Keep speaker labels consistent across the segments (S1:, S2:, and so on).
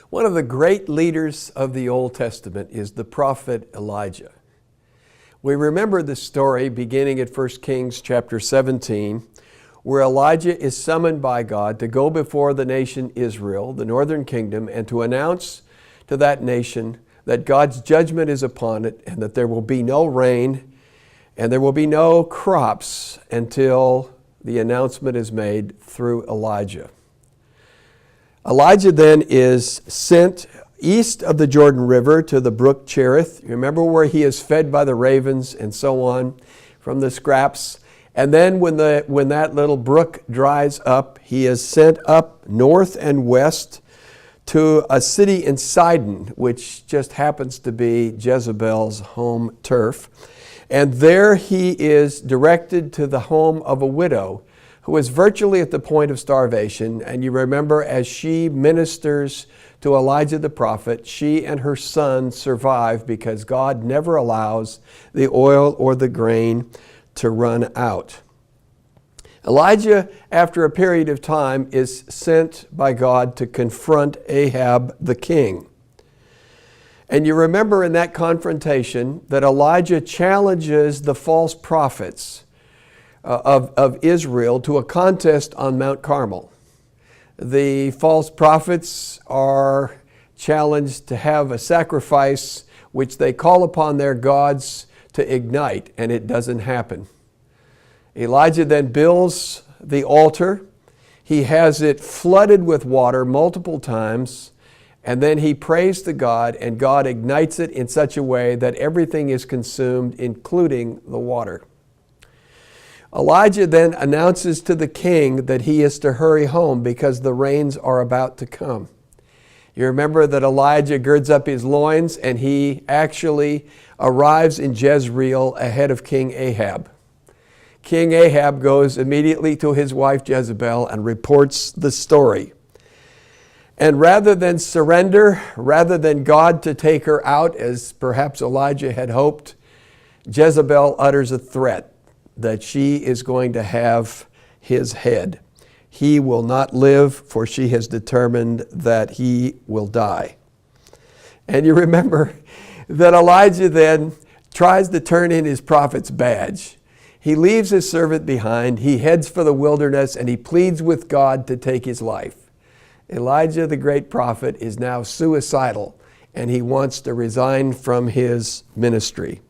S1: One of the great leaders of the Old Testament is the prophet Elijah. We remember the story beginning at 1 Kings chapter 17, where Elijah is summoned by God to go before the nation Israel, the northern kingdom, and to announce to that nation that God's judgment is upon it and that there will be no rain and there will be no crops until the announcement is made through Elijah. Elijah then is sent east of the Jordan River to the brook Cherith. You remember where he is fed by the ravens and so on from the scraps. And then when that little brook dries up, he is sent up north and west to a city in Sidon, which just happens to be Jezebel's home turf. And there he is directed to the home of a widow who is virtually at the point of starvation. And you remember, as she ministers to Elijah the prophet, she and her son survive because God never allows the oil or the grain to run out. Elijah, after a period of time, is sent by God to confront Ahab the king. And you remember in that confrontation that Elijah challenges the false prophets of Israel to a contest on Mount Carmel. The false prophets are challenged to have a sacrifice which they call upon their gods to ignite, and it doesn't happen. Elijah then builds the altar. He has it flooded with water multiple times, and then he prays to God, and God ignites it in such a way that everything is consumed, including the water. Elijah then announces to the king that he is to hurry home because the rains are about to come. You remember that Elijah girds up his loins and he actually arrives in Jezreel ahead of King Ahab. King Ahab goes immediately to his wife Jezebel and reports the story. And rather than surrender, rather than God to take her out, as perhaps Elijah had hoped, Jezebel utters a threat that she is going to have his head. He will not live, for she has determined that he will die. And you remember that Elijah then tries to turn in his prophet's badge. He leaves his servant behind, he heads for the wilderness, and he pleads with God to take his life. Elijah, the great prophet, is now suicidal, and he wants to resign from his ministry.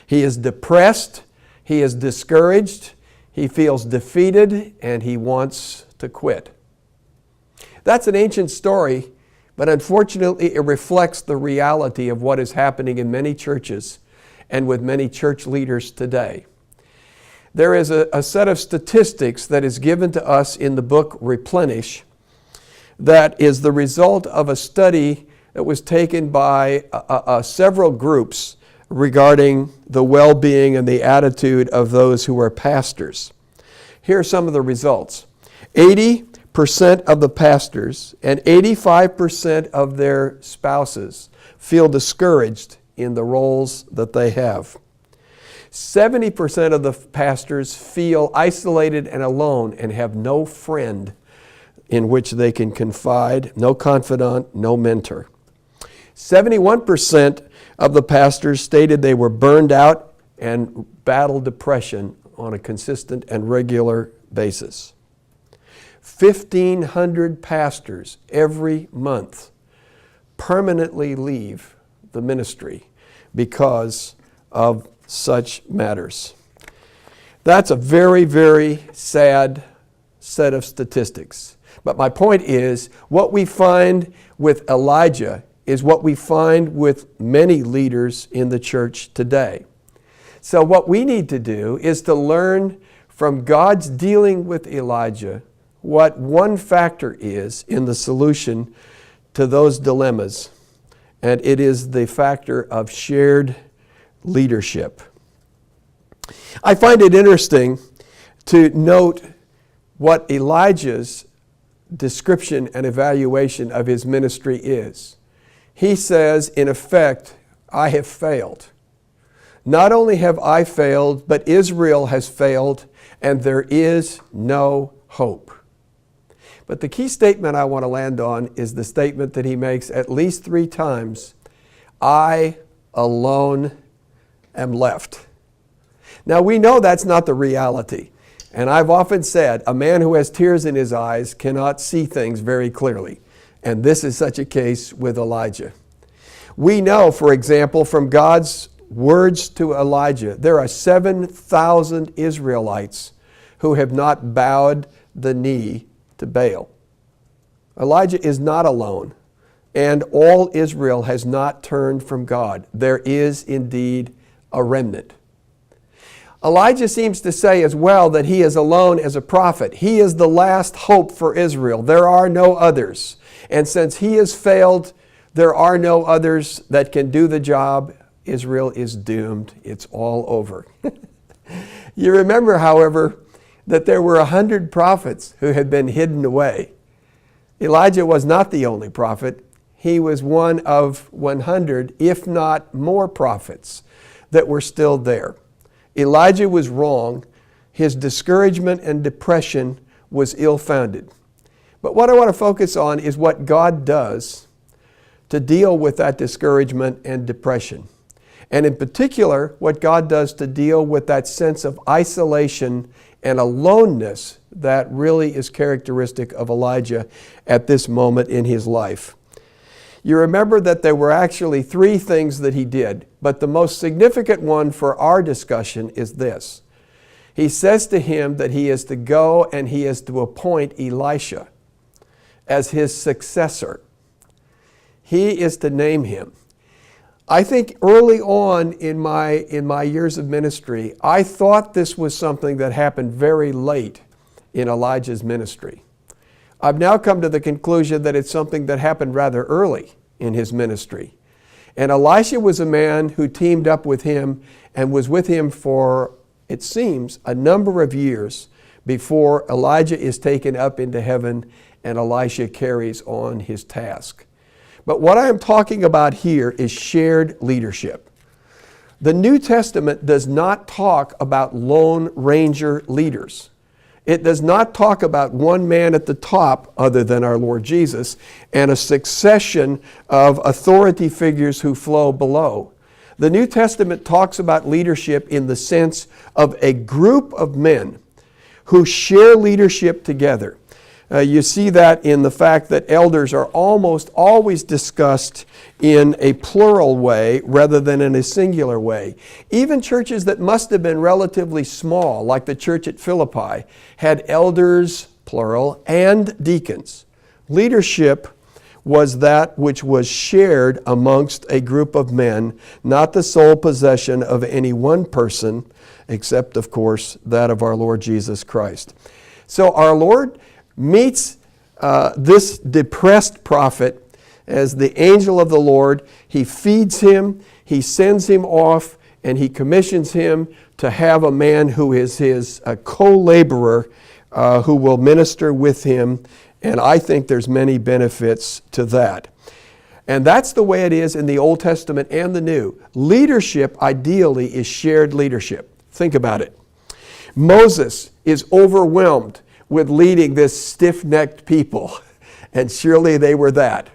S1: He is depressed, he is discouraged, he feels defeated, and he wants to quit. That's an ancient story, but unfortunately it reflects the reality of what is happening in many churches and with many church leaders today. There is a set of statistics that is given to us in the book Replenish that is the result of a study that was taken by several groups regarding the well-being and the attitude of those who are pastors. Here are some of the results. 80% of the pastors and 85% of their spouses feel discouraged in the roles that they have. 70% of the pastors feel isolated and alone and have no friend in which they can confide, no confidant, no mentor. 71% of the pastors stated they were burned out and battled depression on a consistent and regular basis. 1,500 pastors every month permanently leave the ministry because of such matters. That's a very, very sad set of statistics. But my point is, what we find with Elijah is what we find with many leaders in the church today. So what we need to do is to learn from God's dealing with Elijah what one factor is in the solution to those dilemmas. And it is the factor of shared leadership. I find it interesting to note what Elijah's description and evaluation of his ministry is. He says, in effect, I have failed. Not only have I failed, but Israel has failed, and there is no hope. But the key statement I want to land on is the statement that he makes at least 3 times, I alone am left. Now we know that's not the reality. And I've often said, a man who has tears in his eyes cannot see things very clearly. And this is such a case with Elijah. We know, for example, from God's words to Elijah, there are 7,000 Israelites who have not bowed the knee to Baal. Elijah is not alone, and all Israel has not turned from God. There is indeed a remnant. Elijah seems to say as well that he is alone as a prophet. He is the last hope for Israel. There are no others. And since he has failed, there are no others that can do the job. Israel is doomed. It's all over. You remember, however, that there were 100 prophets who had been hidden away. Elijah was not the only prophet. He was one of 100, if not more prophets that were still there. Elijah was wrong. His discouragement and depression was ill-founded. But what I want to focus on is what God does to deal with that discouragement and depression. And in particular, what God does to deal with that sense of isolation and aloneness that really is characteristic of Elijah at this moment in his life. You remember that there were actually 3 things that he did, but the most significant one for our discussion is this. He says to him that he is to go and he is to appoint Elisha as his successor. He is to name him. I think early on in my years of ministry, I thought this was something that happened very late in Elijah's ministry. I've now come to the conclusion that it's something that happened rather early in his ministry. And Elisha was a man who teamed up with him and was with him for, it seems, a number of years before Elijah is taken up into heaven and Elisha carries on his task. But what I am talking about here is shared leadership. The New Testament does not talk about Lone Ranger leaders. It does not talk about one man at the top, other than our Lord Jesus, and a succession of authority figures who flow below. The New Testament talks about leadership in the sense of a group of men who share leadership together. You see that in the fact that elders are almost always discussed in a plural way rather than in a singular way. Even churches that must have been relatively small, like the church at Philippi, had elders, plural, and deacons. Leadership was that which was shared amongst a group of men, not the sole possession of any one person, except, of course, that of our Lord Jesus Christ. So our Lord meets this depressed prophet as the angel of the Lord. He feeds him, he sends him off, and he commissions him to have a man who is his co-laborer who will minister with him. And I think there's many benefits to that. And that's the way it is in the Old Testament and the New. Leadership, ideally, is shared leadership. Think about it. Moses is overwhelmed with leading this stiff-necked people, and surely they were that.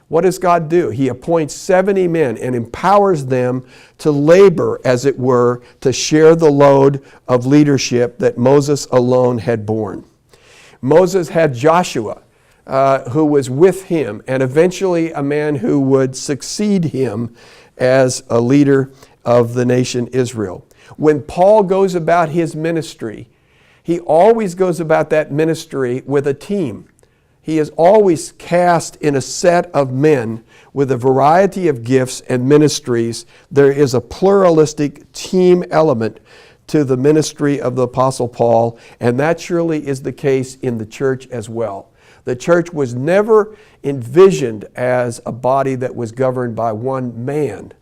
S1: What does God do? He appoints 70 men and empowers them to labor, as it were, to share the load of leadership that Moses alone had borne. Moses had Joshua, who was with him, and eventually a man who would succeed him as a leader of the nation Israel. When Paul goes about his ministry, he always goes about that ministry with a team. He is always cast in a set of men with a variety of gifts and ministries. There is a pluralistic team element to the ministry of the Apostle Paul, and that surely is the case in the church as well. The church was never envisioned as a body that was governed by one man,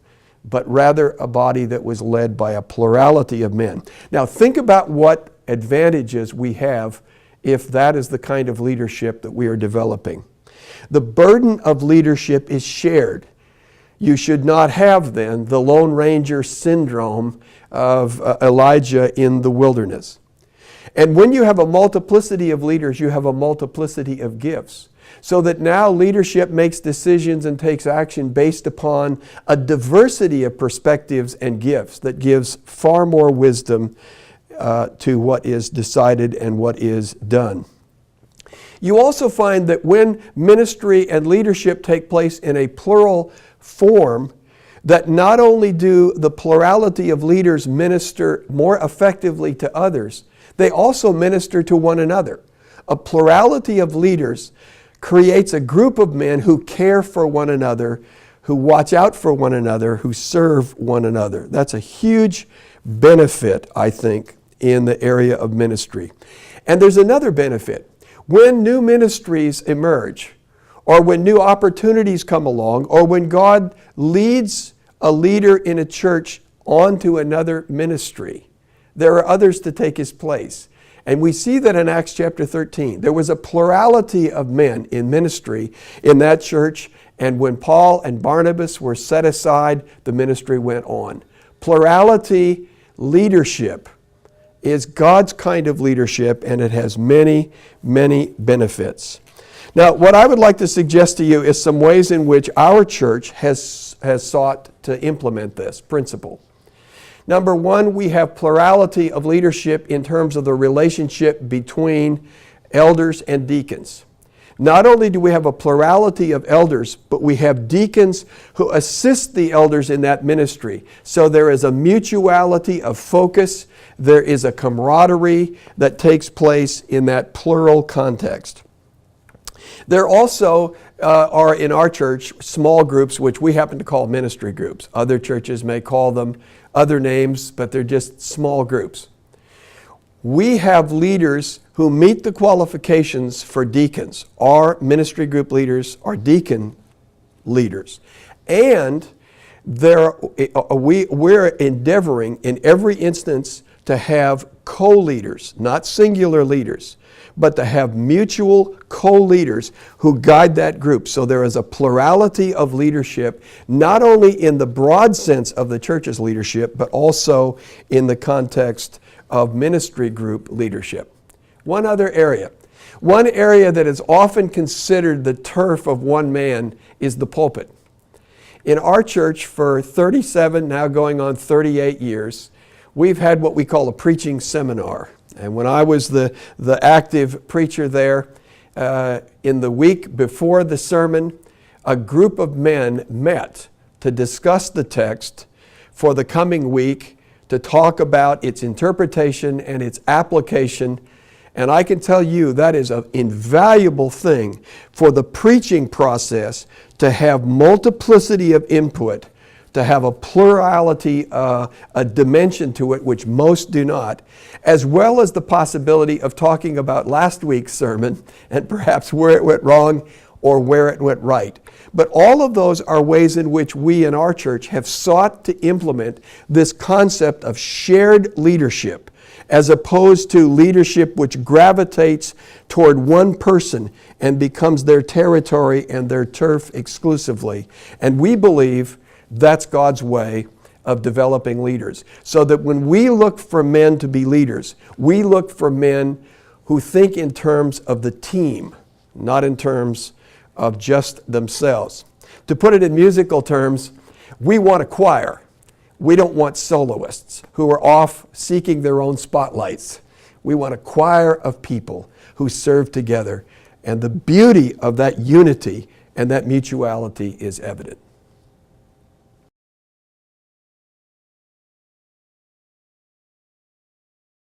S1: but rather a body that was led by a plurality of men. Now think about what advantages we have if that is the kind of leadership that we are developing. The burden of leadership is shared. You should not have then the Lone Ranger syndrome of Elijah in the wilderness. And when you have a multiplicity of leaders, you have a multiplicity of gifts. So that now leadership makes decisions and takes action based upon a diversity of perspectives and gifts that gives far more wisdom to what is decided and what is done. You also find that when ministry and leadership take place in a plural form, that not only do the plurality of leaders minister more effectively to others, they also minister to one another. A plurality of leaders creates a group of men who care for one another, who watch out for one another, who serve one another. That's a huge benefit, I think, in the area of ministry. And there's another benefit. When new ministries emerge, or when new opportunities come along, or when God leads a leader in a church onto another ministry, there are others to take his place. And we see that in Acts chapter 13. There was a plurality of men in ministry in that church, and when Paul and Barnabas were set aside, the ministry went on. Plurality leadership is God's kind of leadership, and it has many, many benefits. Now, what I would like to suggest to you is some ways in which our church has sought to implement this principle. Number one, we have plurality of leadership in terms of the relationship between elders and deacons. Not only do we have a plurality of elders, but we have deacons who assist the elders in that ministry. So there is a mutuality of focus. There is a camaraderie that takes place in that plural context. There also are in our church small groups, which we happen to call ministry groups. Other churches may call them other names, but they're just small groups. We have leaders who meet the qualifications for deacons. Our ministry group leaders are deacon leaders. And we're endeavoring in every instance to have co-leaders, not singular leaders, but to have mutual co-leaders who guide that group. So there is a plurality of leadership, not only in the broad sense of the church's leadership, but also in the context of ministry group leadership. One other area. One area that is often considered the turf of one man is the pulpit. In our church for 37, now going on 38 years, we've had what we call a preaching seminar. And when I was the active preacher there, in the week before the sermon, a group of men met to discuss the text for the coming week, to talk about its interpretation and its application. And I can tell you that is an invaluable thing for the preaching process, to have multiplicity of input, to have a plurality, a dimension to it which most do not, as well as the possibility of talking about last week's sermon and perhaps where it went wrong or where it went right. But all of those are ways in which we in our church have sought to implement this concept of shared leadership, as opposed to leadership which gravitates toward one person and becomes their territory and their turf exclusively. And we believe that's God's way of developing leaders. So that when we look for men to be leaders, we look for men who think in terms of the team, not in terms of just themselves. To put it in musical terms, we want a choir. We don't want soloists who are off seeking their own spotlights. We want a choir of people who serve together. And the beauty of that unity and that mutuality is evident.